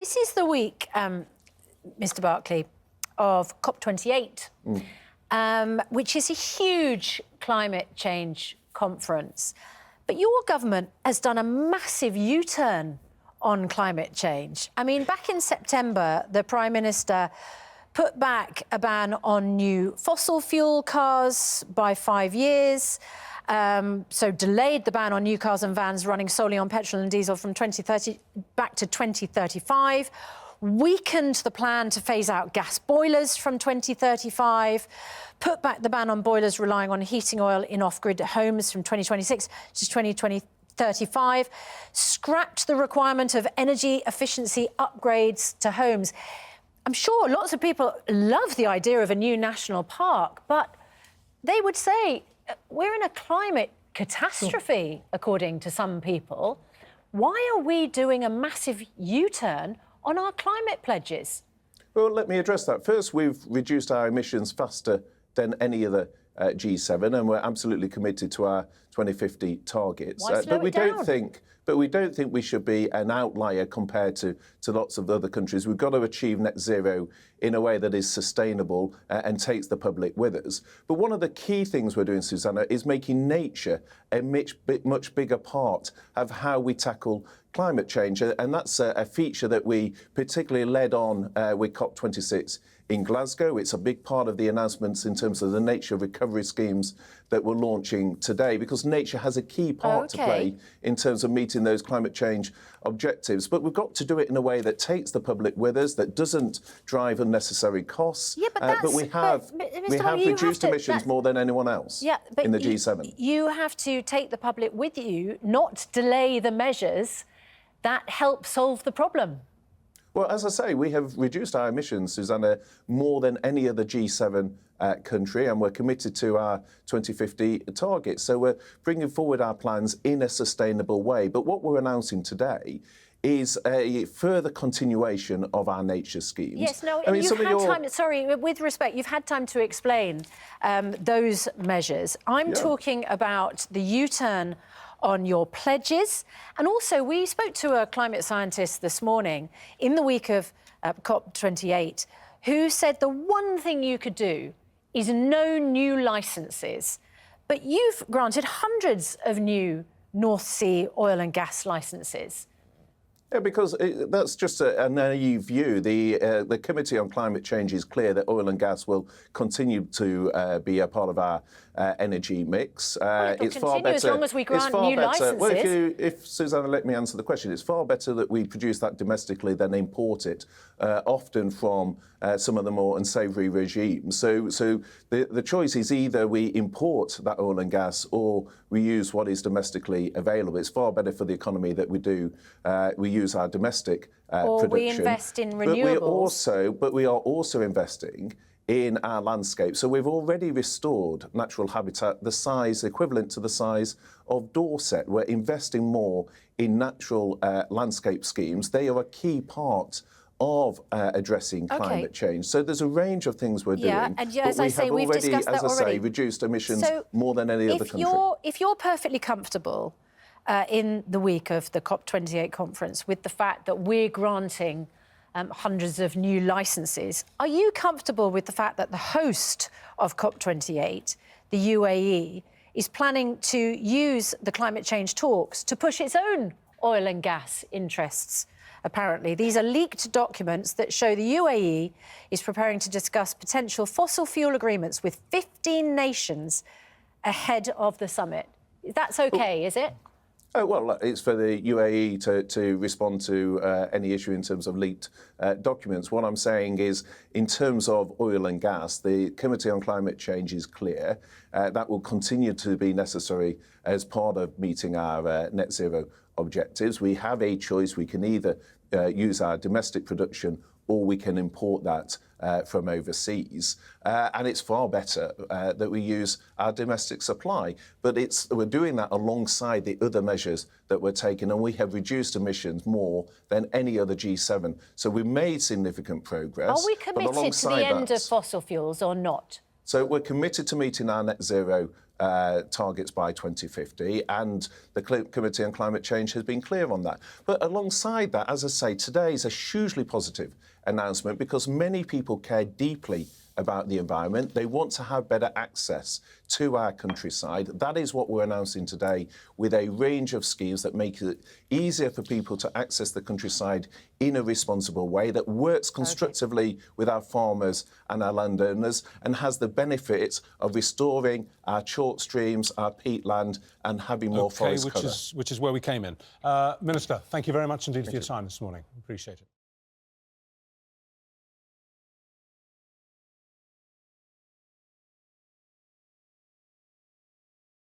This is the week, Mr. Barclay, of COP28, which is a huge climate change conference. But your government has done a massive U-turn on climate change. I mean, back in September, the Prime Minister put back a ban on new fossil fuel cars by 5 years, so delayed the ban on new cars and vans running solely on petrol and diesel from 2030 back to 2035, weakened the plan to phase out gas boilers from 2035, put back the ban on boilers relying on heating oil in off-grid homes from 2026 to 2035, scrapped the requirement of energy efficiency upgrades to homes. I'm sure lots of people love the idea of a new national park, but they would say we're in a climate catastrophe, according to some people. Why are we doing a massive U-turn on our climate pledges? Well, let me address that. First, we've reduced our emissions faster than any other G7, and we're absolutely committed to our 2050 targets. Why slow it down? But we don't think we should be an outlier compared to lots of other countries. We've got to achieve net zero in a way that is sustainable and takes the public with us. But one of the key things we're doing, Susanna, is making nature a much bigger part of how we tackle climate change. And that's a feature that we particularly led on with COP26 in Glasgow. It's a big part of the announcements in terms of the nature recovery schemes that we're launching today, because nature has a key part to play in terms of meeting those climate change objectives. But we've got to do it in a way that takes the public with us, that doesn't drive unnecessary costs. Yeah, but we have reduced emissions more than anyone else in the G7. You have to take the public with you, not delay the measures that help solve the problem. Well, as I say, we have reduced our emissions, Susanna, more than any other G7 country, and we're committed to our 2050 targets. So we're bringing forward our plans in a sustainable way. But what we're announcing today is a further continuation of our nature schemes. Yes, no, you've had time, sorry, with respect, you've had time to explain those measures. I'm talking about the U-turn on your pledges. And also, we spoke to a climate scientist this morning in the week of COP28 who said the one thing you could do is no new licences. But you've granted hundreds of new North Sea oil and gas licences. Yeah, because that's just a naive view. The Committee on Climate Change is clear that oil and gas will continue to be a part of our energy mix. It's far better as long as we grant new licences. Well, if Susanna, let me answer the question. It's far better that we produce that domestically than import it, often from some of the more unsavoury regimes. So the choice is either we import that oil and gas or we use what is domestically available. It's far better for the economy that we use our domestic or production. We invest in renewables. But we are also investing in our landscape. So we've already restored natural habitat the size equivalent to the size of Dorset. We're investing more in natural landscape schemes. They are a key part of addressing climate change. So there's a range of things we're doing. And as I say, we've discussed that already. Reduced emissions more than any other country. If you're perfectly comfortable in the week of the COP28 conference with the fact that we're granting hundreds of new licences, are you comfortable with the fact that the host of COP28, the UAE, is planning to use the climate change talks to push its own oil and gas interests? Apparently, these are leaked documents that show the UAE is preparing to discuss potential fossil fuel agreements with 15 nations ahead of the summit. That's OK, is it? Oh, well, it's for the UAE to respond to any issue in terms of leaked documents. What I'm saying is, in terms of oil and gas, the Committee on Climate Change is clear. That will continue to be necessary as part of meeting our net zero objectives. We have a choice. We can either use our domestic production or we can import that from overseas. And it's far better that we use our domestic supply. But we're doing that alongside the other measures that we're taking, and we have reduced emissions more than any other G7. So we've made significant progress. Are we committed to the end of fossil fuels or not? So we're committed to meeting our net zero targets by 2050, and the Committee on Climate Change has been clear on that. But alongside that, as I say, today is a hugely positive announcement because many people care deeply about the environment. They want to have better access to our countryside. That is what we're announcing today, with a range of schemes that make it easier for people to access the countryside in a responsible way, that works constructively with our farmers and our landowners, and has the benefits of restoring our chalk streams, our peatland, and having more forest cover. Which is where we came in. Minister, thank you very much indeed for your time this morning. Appreciate it.